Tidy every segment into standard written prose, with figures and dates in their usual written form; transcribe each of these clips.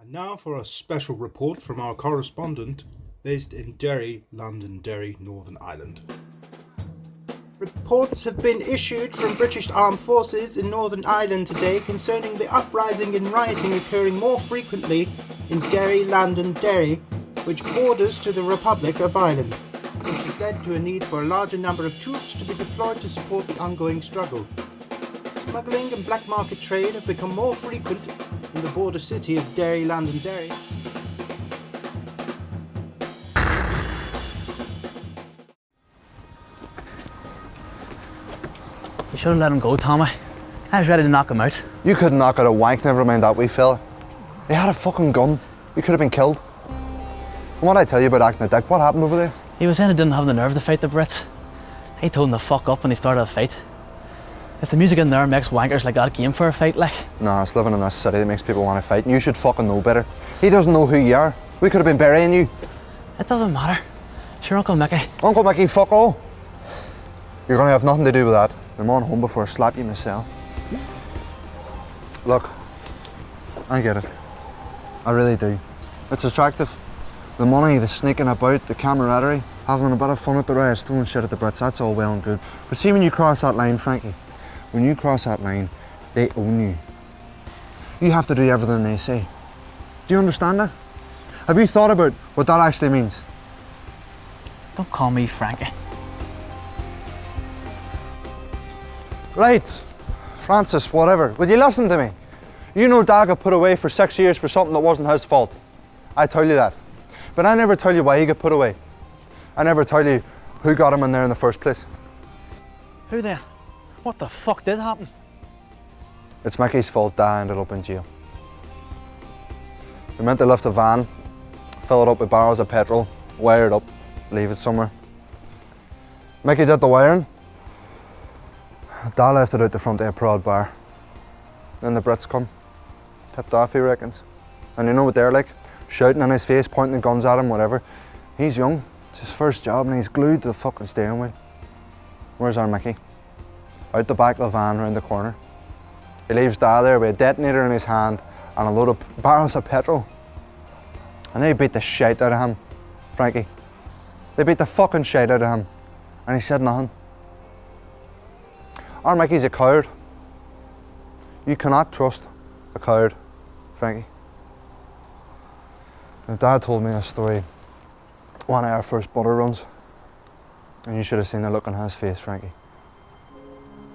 And now for a special report from our correspondent based in Derry, Derry, Northern Ireland. Reports have been issued from British Armed Forces in Northern Ireland today concerning the uprising and rioting occurring more frequently in Derry, Derry, which borders to the Republic of Ireland, which has led to a need for a larger number of troops to be deployed to support the ongoing struggle. Smuggling and black market trade have become more frequent in the border city of Derry, Derry. You should have let him go, Tommy. I was ready to knock him out. You couldn't knock out a wank, never mind that wee fella. He had a fucking gun. You could have been killed. And what I tell you about acting a dick, what happened over there? He was saying he didn't have the nerve to fight the Brits. He told him to fuck up when he started a fight. It's the music in there makes wankers like that game for a fight, like. No, it's living in this city that makes people want to fight, and you should fucking know better. He doesn't know who you are. We could have been burying you. It doesn't matter. Sure, Uncle Mickey. Uncle Mickey, fuck all. You're gonna have nothing to do with that. I'm on home before I slap you myself. Look, I get it. I really do. It's attractive. The money, the sneaking about, the camaraderie, having a bit of fun at the riots, throwing shit at the Brits, that's all well and good. But see, when you cross that line, Frankie, when you cross that line, they own you. You have to do everything they say. Do you understand that? Have you thought about what that actually means? Don't call me Frankie. Right, Francis, whatever. Will you listen to me? You know Dad got put away for 6 years for something that wasn't his fault. I tell you that. But I never tell you why he got put away. I never tell you who got him in there in the first place. Who then? What the fuck did happen? It's Mickey's fault Dad ended up in jail. We meant to lift a van, fill it up with barrels of petrol, wire it up, leave it somewhere. Mickey did the wiring. Dad left it out the front of a prod bar. Then the Brits come. Tipped off, he reckons. And you know what they're like? Shouting in his face, pointing guns at him, whatever. He's young, it's his first job, and he's glued to the fucking steering wheel. Where's our Mickey? Out the back of the van, round the corner. He leaves Dad there with a detonator in his hand and a load of barrels of petrol. And they beat the shit out of him, Frankie. They beat the fucking shit out of him. And he said nothing. Our Mickey's a coward. You cannot trust a coward, Frankie. Now, Dad told me a story one of our first butter runs, and you should have seen the look on his face, Frankie.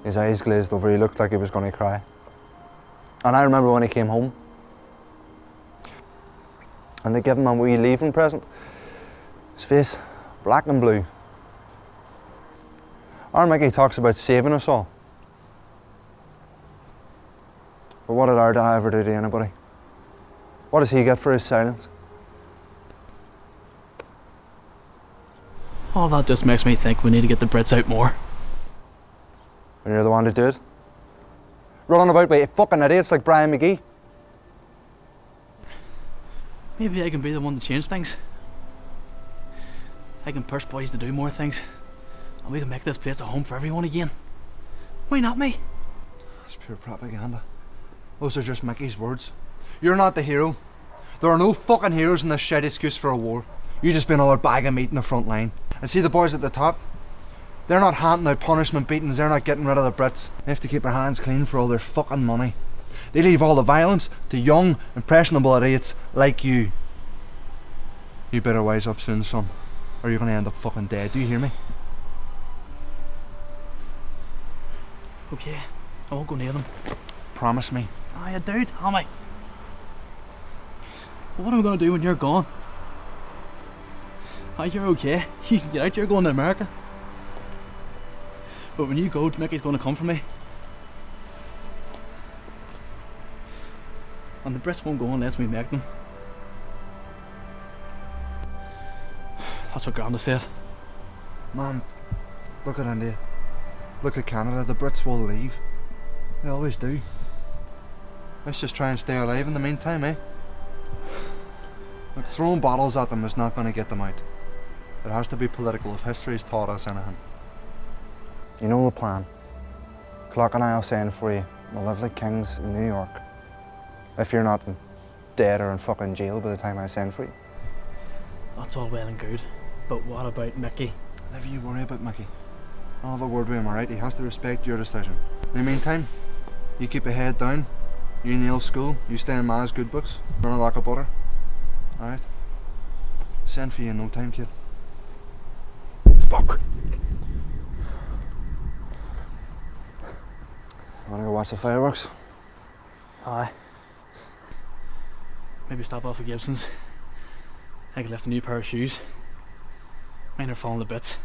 His eyes glazed over, he looked like he was going to cry. And I remember when he came home, and they gave him a wee leaving present. His face, black and blue. Our Mickey talks about saving us all. But what did our Dad ever do to anybody? What does he get for his silence? All that just makes me think we need to get the Brits out more. And you're the one to do it? Running about with fucking idiots like Brian McGee? Maybe I can be the one to change things. I can push boys to do more things, and we can make this place a home for everyone again. Why not me? It's pure propaganda. Those are just Mickey's words. You're not the hero. There are no fucking heroes in this shit excuse for a war. You just been another bag of meat in the front line. And see the boys at the top? They're not handing out punishment beatings, they're not getting rid of the Brits. They have to keep their hands clean for all their fucking money. They leave all the violence to young, impressionable idiots like you. You better wise up soon, son, or you're gonna end up fucking dead. Do you hear me? Okay, I won't go near them. Promise me. Oh, you do, Tommy. But what am I going to do when you're gone? Oh, you're okay. You can get out, you're going to America. But when you go, Mickey's going to come for me. And the Brits won't go unless we make them. That's what Granda said. Man, look at India. Look at Canada. The Brits will leave. They always do. Let's just try and stay alive in the meantime, eh? Look, throwing bottles at them is not going to get them out. It has to be political if history's taught us anything. You know the plan. Clark and I will send for you. We'll live like kings in New York. If you're not, dead or in fucking jail by the time I send for you. That's all well and good, but what about Mickey? Never you worry about Mickey. I'll have a word with him, alright? He has to respect your decision. In the meantime, you keep your head down, you nail school, you stay in Ma's good books, run a lock of butter. Alright? Send for you in no time, kid. Fuck! Wanna go watch the fireworks? Aye. Maybe stop off at Gibson's. I could lift a new pair of shoes. Mine are falling to bits.